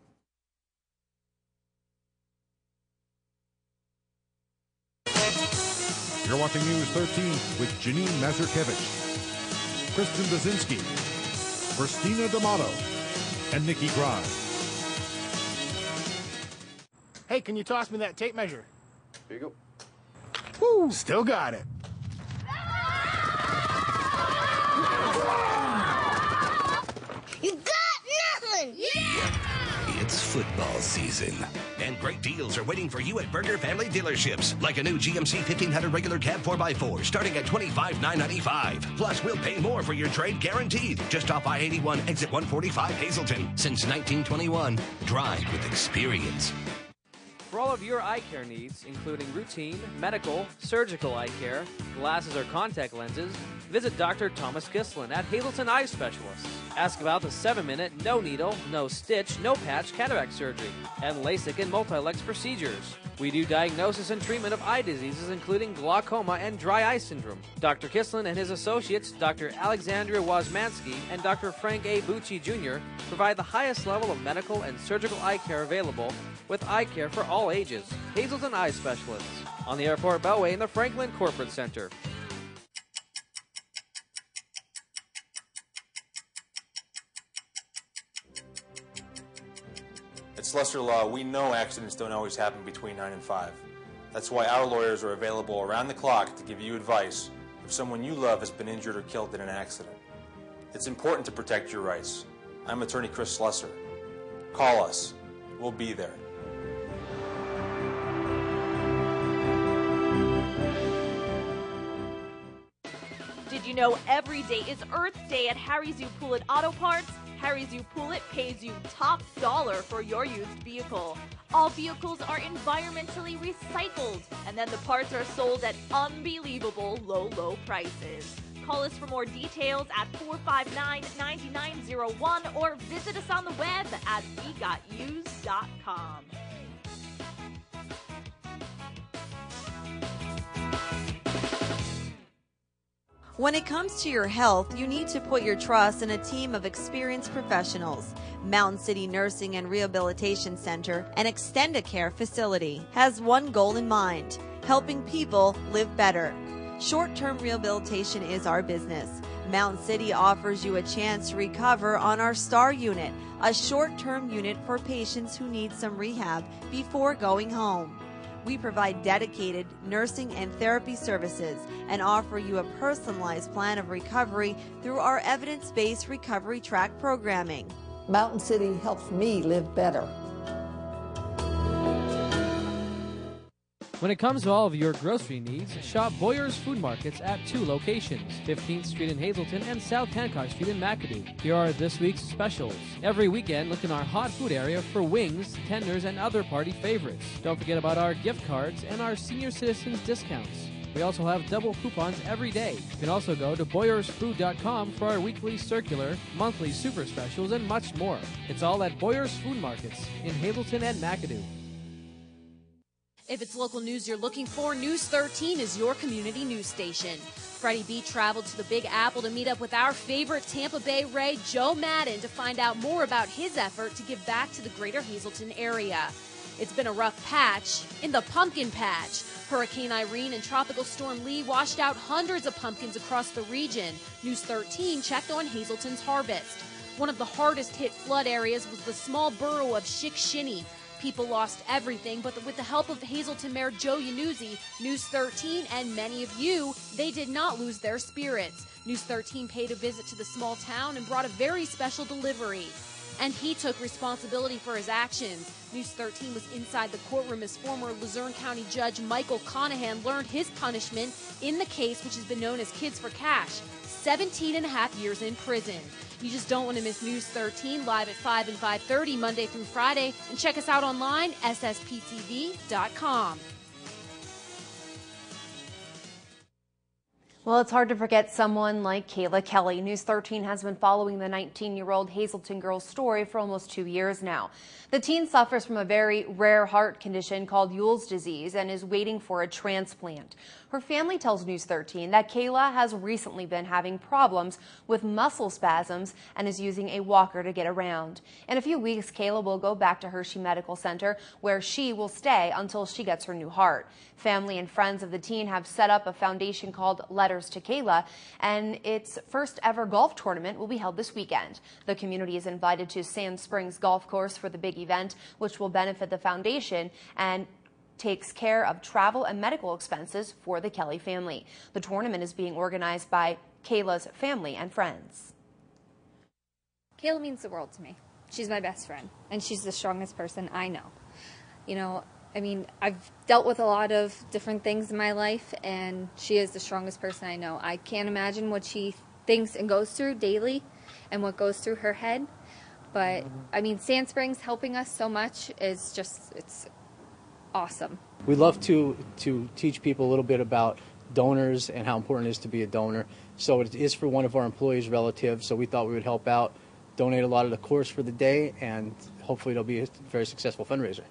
You're watching News 13 with Janine Mazurkevich, Kristen Bazinski, Christina D'Amato, and Nikki Grimes. Hey, can you toss me that tape measure? Here you go. Woo, still got it. You got nothing! Yeah! It's football season, and great deals are waiting for you at Burger Family Dealerships, like a new GMC 1500 regular cab 4x4 starting at $25,995. Plus, we'll pay more for your trade guaranteed. Just off I-81, exit 145 Hazleton. Since 1921, drive with experience. For all of your eye care needs, including routine, medical, surgical eye care, glasses or contact lenses, visit Dr. Thomas Gislin at Hazleton Eye Specialists. Ask about the 7-minute, no needle, no stitch, no patch cataract surgery, and LASIK and multilex procedures. We do diagnosis and treatment of eye diseases, including glaucoma and dry eye syndrome. Dr. Gislin and his associates, Dr. Alexandria Wozmansky and Dr. Frank A. Bucci Jr., provide the highest level of medical and surgical eye care available, with eye care for all ages. Hazleton Eye Specialists, on the Airport Beltway in the Franklin Corporate Center. At Sluster Law, we know accidents don't always happen between 9 and 5. That's why our lawyers are available around the clock to give you advice if someone you love has been injured or killed in an accident. It's important to protect your rights. I'm attorney Chris Slusser. Call us. We'll be there. Did you know every day is Earth Day at Harry's U Pullett Auto Parts? Harry's U Pullett pays you top dollar for your used vehicle. All vehicles are environmentally recycled, and then the parts are sold at unbelievable low prices. Call us for more details at 459-9901 or visit us on the web at wegotuse.com. When it comes to your health, you need to put your trust in a team of experienced professionals. Mountain City Nursing and Rehabilitation Center, an Extendicare facility, has one goal in mind: helping people live better. Short-term rehabilitation is our business. Mountain City offers you a chance to recover on our STAR unit, a short-term unit for patients who need some rehab before going home. We provide dedicated nursing and therapy services and offer you a personalized plan of recovery through our evidence-based recovery track programming. Mountain City helps me live better. When it comes to all of your grocery needs, shop Boyer's Food Markets at 2 locations, 15th Street in Hazleton and South Hancock Street in McAdoo. Here are this week's specials. Every weekend, look in our hot food area for wings, tenders, and other party favorites. Don't forget about our gift cards and our senior citizens discounts. We also have double coupons every day. You can also go to BoyersFood.com for our weekly circular, monthly super specials, and much more. It's all at Boyers Food Markets in Hazleton and McAdoo. If it's local news you're looking for, News 13 is your community news station. Freddie B traveled to the Big Apple to meet up with our favorite Tampa Bay Ray, Joe Madden, to find out more about his effort to give back to the greater Hazleton area. It's been a rough patch in the pumpkin patch. Hurricane Irene and Tropical Storm Lee washed out hundreds of pumpkins across the region. News 13 checked on Hazleton's harvest. One of the hardest hit flood areas was the small borough of Chick-Shinny. People lost everything, but with the help of Hazleton Mayor Joe Yanuzzi, News 13, and many of you, they did not lose their spirits. News 13 paid a visit to the small town and brought a very special delivery. And he took responsibility for his actions. News 13 was inside the courtroom as former Luzerne County Judge Michael Conahan learned his punishment in the case which has been known as Kids for Cash, 17 and a half years in prison. You just don't want to miss News 13 live at 5 and 5:30 Monday through Friday. And check us out online, ssptv.com. Well, it's hard to forget someone like Kayla Kelly. News 13 has been following the 19-year-old Hazleton girl's story for almost 2 years now. The teen suffers from a very rare heart condition called Yule's disease and is waiting for a transplant. Her family tells News 13 that Kayla has recently been having problems with muscle spasms and is using a walker to get around. In a few weeks, Kayla will go back to Hershey Medical Center, where she will stay until she gets her new heart. Family and friends of the teen have set up a foundation called Letters to Kayla, and its first ever golf tournament will be held this weekend. The community is invited to Sand Springs Golf Course for the big event, which will benefit the foundation and takes care of travel and medical expenses for the Kelly family. The tournament is being organized by Kayla's family and friends. Kayla means the world to me. She's my best friend, and she's the strongest person I know. You know, I mean, I've dealt with a lot of different things in my life, and she is the strongest person I know. I can't imagine what she thinks and goes through daily and what goes through her head. But, I mean, Sand Springs helping us so much is just, it's awesome. We love to teach people a little bit about donors and how important it is to be a donor. So it is for one of our employees' relatives, so we thought we would help out, donate a lot of the course for the day, and hopefully it'll be a very successful fundraiser.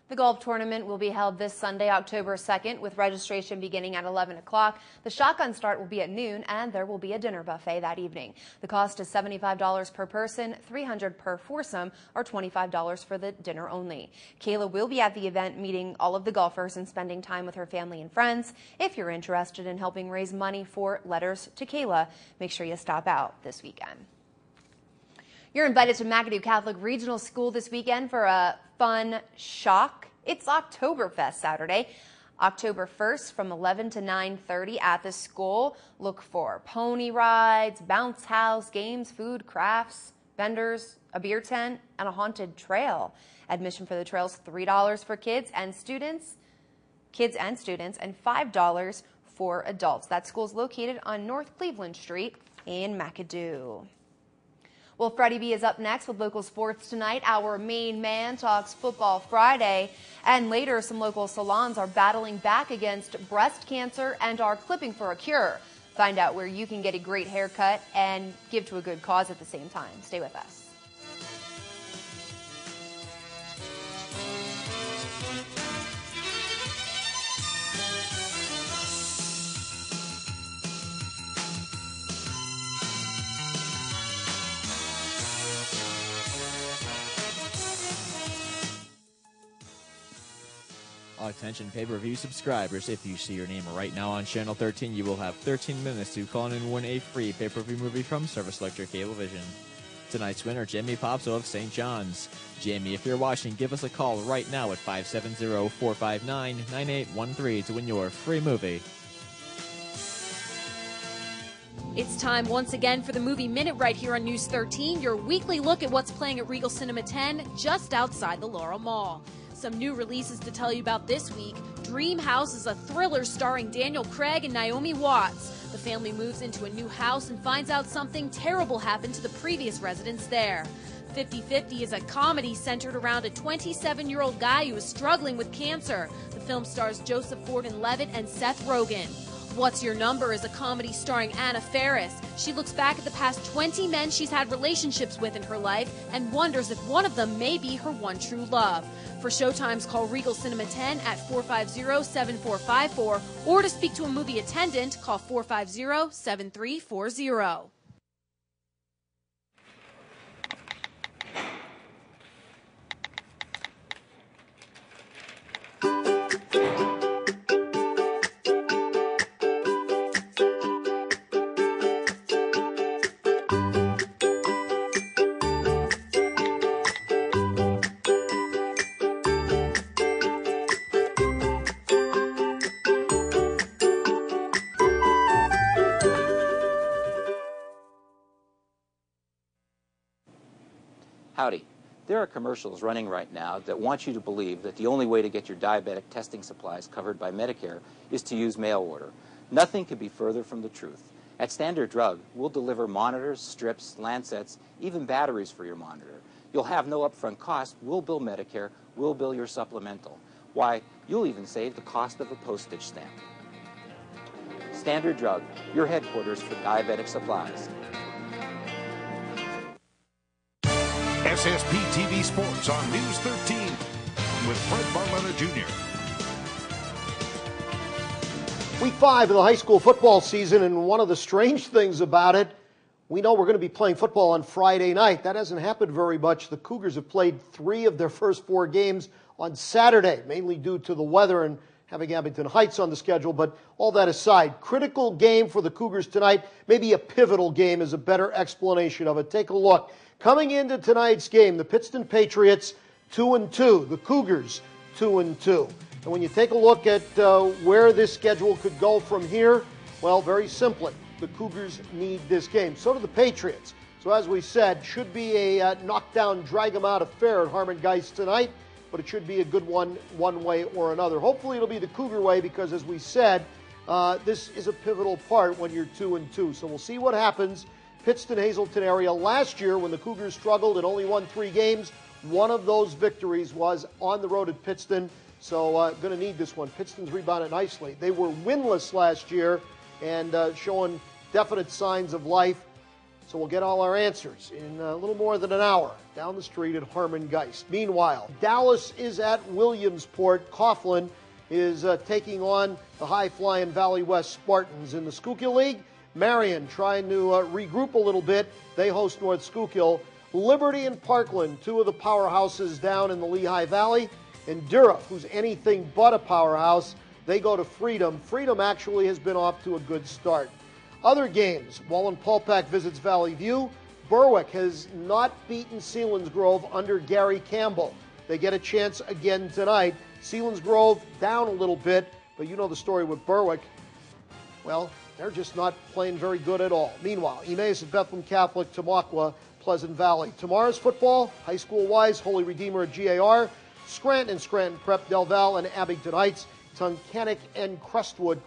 The golf tournament will be held this Sunday, October 2nd, with registration beginning at 11 o'clock. The shotgun start will be at noon, and there will be a dinner buffet that evening. The cost is $75 per person, $300 per foursome, or $25 for the dinner only. Kayla will be at the event meeting all of the golfers and spending time with her family and friends. If you're interested in helping raise money for Letters to Kayla, make sure you stop out this weekend. You're invited to McAdoo Catholic Regional School this weekend for a fun shock. It's Oktoberfest Saturday, October 1st from 11 to 9:30 at the school. Look for pony rides, bounce house, games, food, crafts, vendors, a beer tent, and a haunted trail. Admission for the trail is $3 for kids and students, and $5 for adults. That school is located on North Cleveland Street in McAdoo. Well, Freddie B is up next with local sports tonight. Our main man talks Football Friday. And later, some local salons are battling back against breast cancer and are clipping for a cure. Find out where you can get a great haircut and give to a good cause at the same time. Stay with us. Attention pay-per-view subscribers, if you see your name right now on Channel 13, you will have 13 minutes to call in and win a free pay-per-view movie from Service Electric Cablevision. Tonight's winner, Jamie Popso of St. John's. Jamie, if you're watching, give us a call right now at 570-459-9813 to win your free movie. It's time once again for the Movie Minute right here on News 13, your weekly look at what's playing at Regal Cinema 10 just outside the Laurel Mall. Some new releases to tell you about this week. Dream House is a thriller starring Daniel Craig and Naomi Watts. The family moves into a new house and finds out something terrible happened to the previous residents there. 50-50 is a comedy centered around a 27-year-old guy who is struggling with cancer. The film stars Joseph Gordon-Levitt and Seth Rogen. What's Your Number is a comedy starring Anna Faris. She looks back at the past 20 men she's had relationships with in her life and wonders if one of them may be her one true love. For showtimes, call Regal Cinema 10 at 450-7454, or to speak to a movie attendant, call 450-7340. Howdy. There are commercials running right now that want you to believe that the only way to get your diabetic testing supplies covered by Medicare is to use mail order. Nothing could be further from the truth. At Standard Drug, we'll deliver monitors, strips, lancets, even batteries for your monitor. You'll have no upfront cost. We'll bill Medicare. We'll bill your supplemental. Why, you'll even save the cost of a postage stamp. Standard Drug, your headquarters for diabetic supplies. SSP TV Sports on News 13 with Fred Barletta Jr. Week 5 of the high school football season, and one of the strange things about it, we know we're going to be playing football on Friday night. That hasn't happened very much. The Cougars have played 3 of their first 4 games on Saturday, mainly due to the weather and having Abington Heights on the schedule. But all that aside, critical game for the Cougars tonight. Maybe a pivotal game is a better explanation of it. Take a look. Coming into tonight's game, the Pittston Patriots 2-2, the Cougars 2-2. And when you take a look at where this schedule could go from here, well, very simply, the Cougars need this game. So do the Patriots. So as we said, should be a knockdown, drag-them-out affair at Harmon Geist tonight, but it should be a good one way or another. Hopefully it'll be the Cougar way because, as we said, this is a pivotal part when you're 2-2. So we'll see what happens. Pittston, Hazleton area. Last year, when the Cougars struggled and only won 3 games, one of those victories was on the road at Pittston. So going to need this one. Pittston's rebounded nicely. They were winless last year and showing definite signs of life. So we'll get all our answers in a little more than an hour down the street at Harmon Geist. Meanwhile, Dallas is at Williamsport. Coughlin is taking on the high-flying Valley West Spartans. In the Schuylkill League, Marion trying to regroup a little bit. They host North Schuylkill. Liberty and Parkland, 2 of the powerhouses down in the Lehigh Valley. And Durham, who's anything but a powerhouse, they go to Freedom. Freedom actually has been off to a good start. Other games, Wallen-Pulpack visits Valley View. Berwick has not beaten Selinsgrove under Gary Campbell. They get a chance again tonight. Selinsgrove down a little bit, but you know the story with Berwick. Well, they're just not playing very good at all. Meanwhile, Emmaus at Bethlehem Catholic, Tamaqua, Pleasant Valley. Tomorrow's football, high school-wise, Holy Redeemer at GAR, Scranton Prep, Del Val, and Abington Heights, Tunkhannock and Crestwood,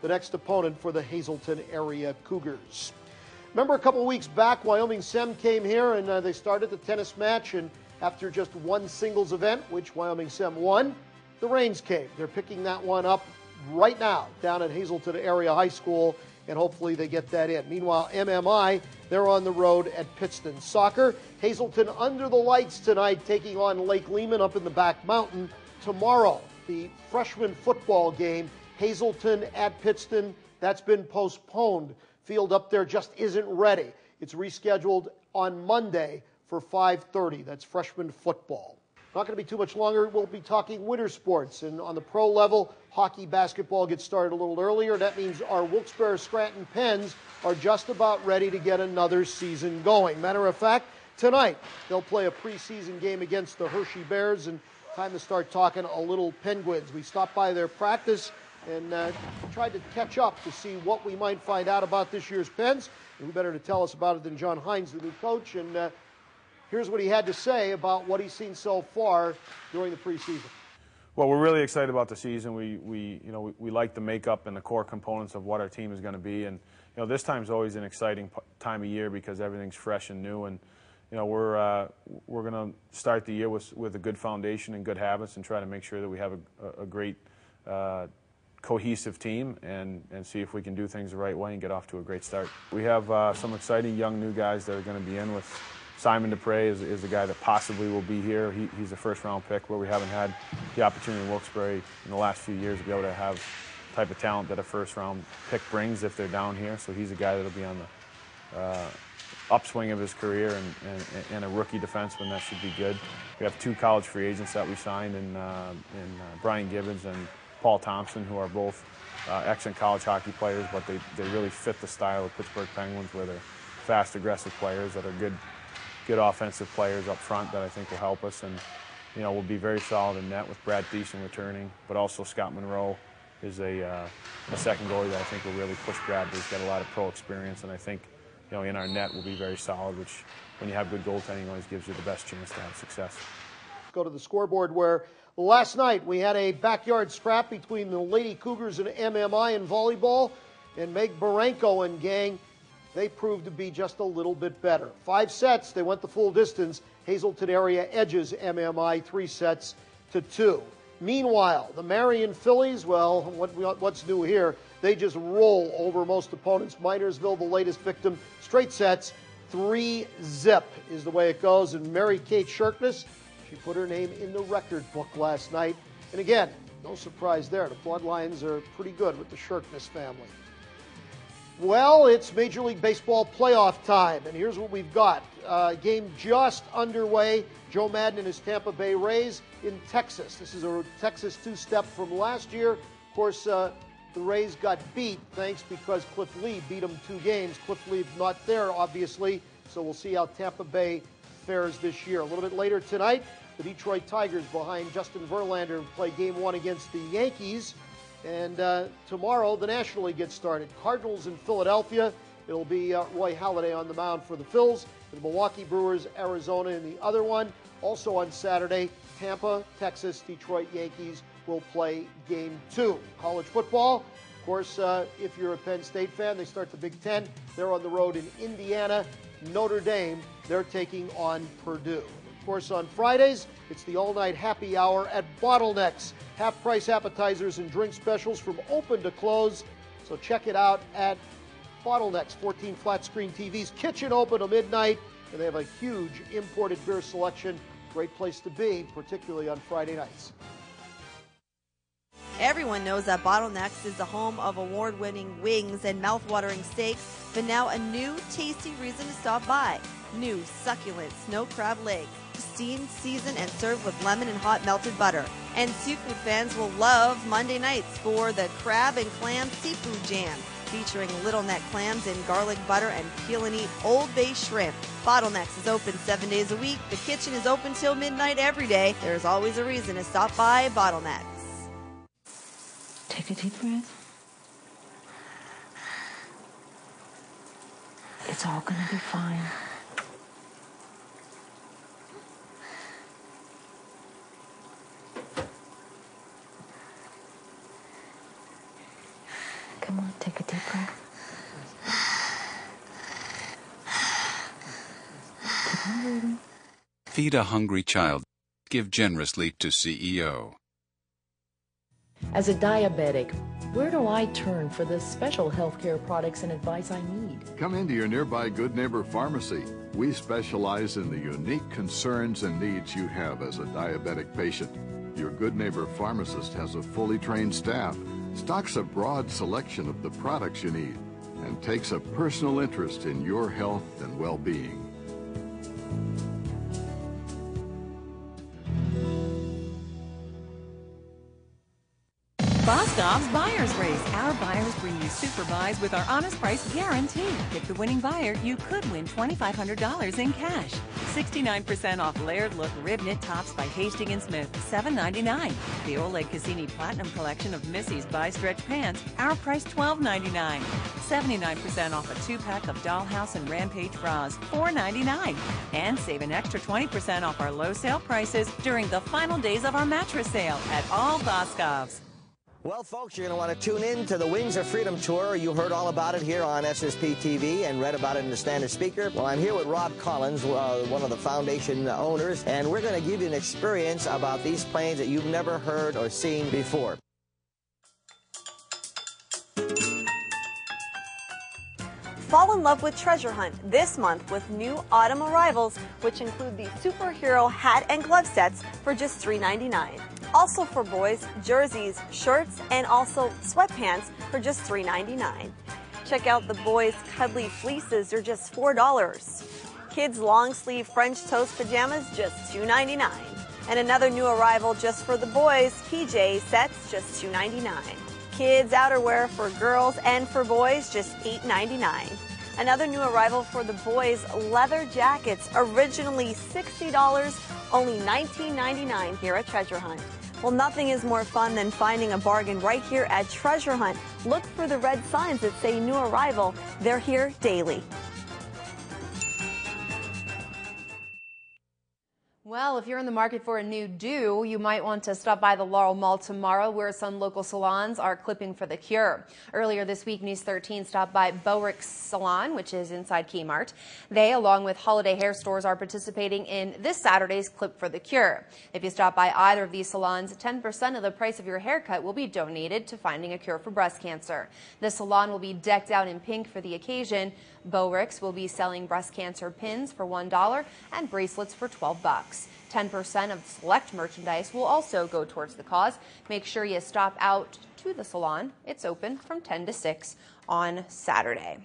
the next opponent for the Hazleton area Cougars. Remember a couple of weeks back, Wyoming Sem came here and they started the tennis match, and after just one singles event, which Wyoming Sem won, the rains came. They're picking that one up right now down at Hazleton Area High School, and hopefully they get that in. Meanwhile, MMI, they're on the road at Pittston. Soccer, Hazleton under the lights tonight, taking on Lake Lehman up in the back mountain. Tomorrow, the freshman football game, Hazleton at Pittston, that's been postponed. Field up there just isn't ready. It's rescheduled on Monday for 5:30. That's freshman football. Not going to be too much longer. We'll be talking winter sports. And on the pro level, hockey, basketball gets started a little earlier. That means our Wilkes-Barre Scranton Pens are just about ready to get another season going. Matter of fact, tonight they'll play a preseason game against the Hershey Bears, and time to start talking a little Penguins. We stopped by their practice and tried to catch up to see what we might find out about this year's Pens. And who better to tell us about it than John Hines, the new coach. And here's what he had to say about what he's seen so far during the preseason. Well, we're really excited about the season. We like the makeup and the core components of what our team is going to be. And this time's always an exciting time of year because everything's fresh and new. And you know, we're going to start the year with a good foundation and good habits, and try to make sure that we have a great cohesive team, and see if we can do things the right way and get off to a great start. We have some exciting young new guys that are going to be in with. Simon Dupre is the guy that possibly will be here. He's a first-round pick, where we haven't had the opportunity in Wilkes-Barre in the last few years to be able to have the type of talent that a first-round pick brings if they're down here. So he's a guy that'll be on the upswing of his career, and a rookie defenseman that should be good. We have 2 college free agents that we signed in Brian Gibbons and Paul Thompson, who are both excellent college hockey players, but they really fit the style of Pittsburgh Penguins, where they're fast, aggressive players that are good offensive players up front that I think will help us, and you know, we'll be very solid in net with Brad Thiessen returning, but also Scott Monroe is a second goalie that I think will really push Brad. He's got a lot of pro experience, and I think, you know, in our net will be very solid, which when you have good goaltending always gives you the best chance to have success. Go to the scoreboard, where last night we had a backyard scrap between the Lady Cougars and MMI in volleyball, and Meg Baranko and gang, they proved to be just a little bit better. 5 sets, they went the full distance. Hazleton area edges MMI 3-2. Meanwhile, the Marion Phillies, well, what's new here? They just roll over most opponents. Minersville, the latest victim, straight sets, 3-0 is the way it goes. And Mary Kate Sharkness, she put her name in the record book last night. And again, no surprise there. The bloodlines are pretty good with the Sharkness family. Well, it's Major League Baseball playoff time, and here's what we've got. Game just underway. Joe Madden and his Tampa Bay Rays in Texas. This is a Texas 2-step from last year. Of course, the Rays got beat because Cliff Lee beat them 2 games. Cliff Lee not there, obviously, so we'll see how Tampa Bay fares this year. A little bit later tonight, the Detroit Tigers behind Justin Verlander play Game 1 against the Yankees. And tomorrow, the National League gets started. Cardinals in Philadelphia. It'll be Roy Halladay on the mound for the Phils. The Milwaukee Brewers, Arizona in the other one. Also on Saturday, Tampa, Texas, Detroit Yankees will play Game 2. College football, of course, if you're a Penn State fan, they start the Big Ten. They're on the road in Indiana. Notre Dame, they're taking on Purdue. Of course, on Fridays, it's the all-night happy hour at Bottlenecks. Half-price appetizers and drink specials from open to close. So check it out at Bottlenecks. 14 flat-screen TVs, kitchen open till midnight, and they have a huge imported beer selection. Great place to be, particularly on Friday nights. Everyone knows that Bottlenecks is the home of award-winning wings and mouth-watering steaks, but now a new tasty reason to stop by. New succulent snow crab legs, steamed, seasoned, and served with lemon and hot melted butter. And seafood fans will love Monday nights for the Crab and Clam Seafood Jam, featuring little neck clams in garlic butter and peel and eat Old Bay shrimp. Bottlenecks is open 7 days a week. The kitchen is open till midnight every day. There's always a reason to stop by Bottlenecks. Take a deep breath. It's all gonna be fine. Come on, take a deep breath. Keep on breathing. Feed a hungry child. Give generously to CEO. As a diabetic, where do I turn for the special healthcare products and advice I need? Come into your nearby Good Neighbor Pharmacy. We specialize in the unique concerns and needs you have as a diabetic patient. Your Good Neighbor pharmacist has a fully trained staff, stocks a broad selection of the products you need, and takes a personal interest in your health and well-being. Boscov's Buyer's Race. Our buyers bring you super buys with our honest price guarantee. Pick the winning buyer, you could win $2,500 in cash. 69% off Layered Look Rib Knit Tops by Hastings & Smith, $7.99. The Oleg Cassini Platinum Collection of Missy's Bi-Stretch Pants, our price $12.99. 79% off a 2-pack of Dollhouse and Rampage Bras, $4.99. And save an extra 20% off our low sale prices during the final days of our mattress sale at all Boscov's. Well, folks, you're going to want to tune in to the Wings of Freedom Tour. You heard all about it here on SSP TV and read about it in the Standard Speaker. Well, I'm here with Rob Collins, one of the foundation owners, and we're going to give you an experience about these planes that you've never heard or seen before. Fall in love with Treasure Hunt this month with new autumn arrivals, which include the superhero hat and glove sets for just $3.99. Also for boys, jerseys, shirts, and also sweatpants for just $3.99. Check out the boys' cuddly fleeces, they're just $4. Kids' long sleeve French toast pajamas, just $2.99. And another new arrival just for the boys, PJ sets, just $2.99. Kids' outerwear for girls and for boys, just $8.99. Another new arrival for the boys, leather jackets, originally $60, only $19.99 here at Treasure Hunt. Well, nothing is more fun than finding a bargain right here at Treasure Hunt. Look for the red signs that say new arrival. They're here daily. Well, if you're in the market for a new do, you might want to stop by the Laurel Mall tomorrow, where some local salons are clipping for the cure. Earlier this week, News 13 stopped by Bowericks Salon, which is inside Kmart. They, along with holiday hair stores, are participating in this Saturday's Clip for the Cure. If you stop by either of these salons, 10% of the price of your haircut will be donated to finding a cure for breast cancer. The salon will be decked out in pink for the occasion. Bowericks will be selling breast cancer pins for $1 and bracelets for $12. 10% of select merchandise will also go towards the cause. Make sure you stop out to the salon. It's open from 10 to 6 on Saturday.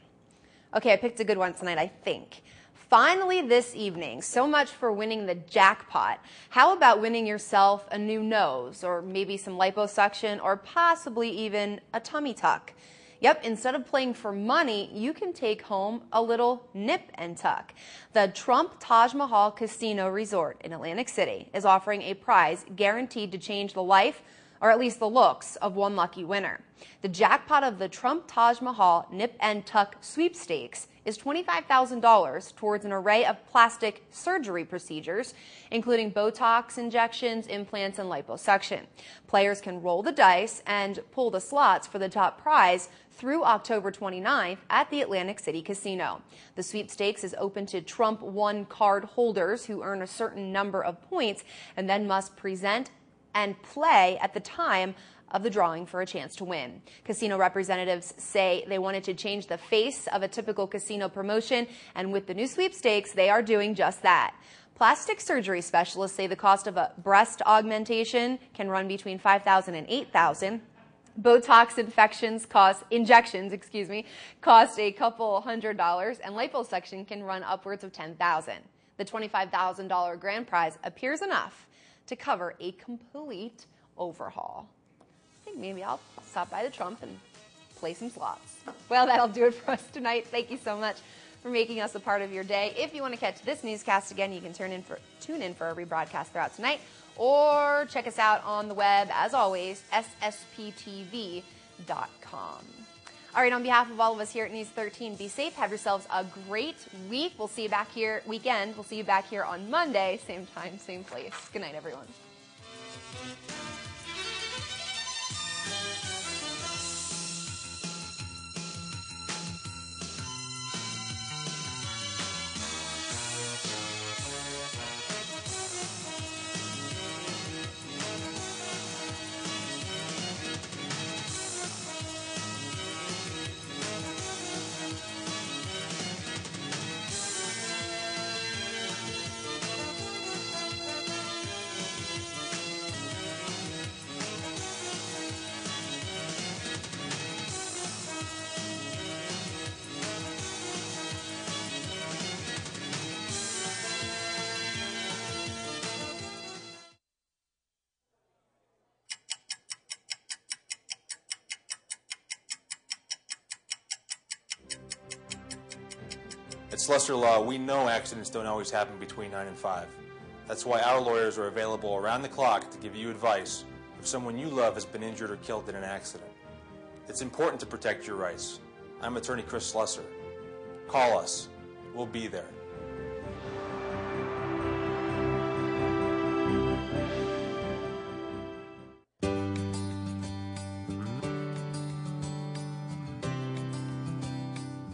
Okay, I picked a good one tonight, I think. Finally this evening, so much for winning the jackpot. How about winning yourself a new nose, or maybe some liposuction, or possibly even a tummy tuck? Yep, instead of playing for money, you can take home a little nip and tuck. The Trump Taj Mahal Casino Resort in Atlantic City is offering a prize guaranteed to change the life, or at least the looks, of one lucky winner. The jackpot of the Trump Taj Mahal Nip and Tuck Sweepstakes is $25,000 towards an array of plastic surgery procedures, including Botox injections, implants, and liposuction. Players can roll the dice and pull the slots for the top prize through October 29th at the Atlantic City Casino. The sweepstakes is open to Trump One card holders who earn a certain number of points and then must present and play at the time of the drawing for a chance to win. Casino representatives say they wanted to change the face of a typical casino promotion, and with the new sweepstakes, they are doing just that. Plastic surgery specialists say the cost of a breast augmentation can run between $5,000 and $8,000. Botox injections cost a couple $100, and liposuction can run upwards of $10,000. The $25,000 grand prize appears enough to cover a complete overhaul. I think maybe I'll stop by the Trump and play some slots. Well, that'll do it for us tonight. Thank you so much for making us a part of your day. If you want to catch this newscast again, you can tune in for a rebroadcast throughout tonight, or check us out on the web, as always, ssptv.com. All right, on behalf of all of us here at News 13, be safe, have yourselves a great week. We'll see you back here, weekend. We'll see you back here on Monday, same time, same place. Good night, everyone. At Slessor Law, we know accidents don't always happen between 9 and 5. That's why our lawyers are available around the clock to give you advice if someone you love has been injured or killed in an accident. It's important to protect your rights. I'm attorney Chris Slessor. Call us. We'll be there.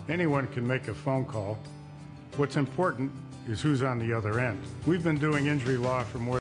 Anyone can make a phone call. What's important is who's on the other end. We've been doing injury law for more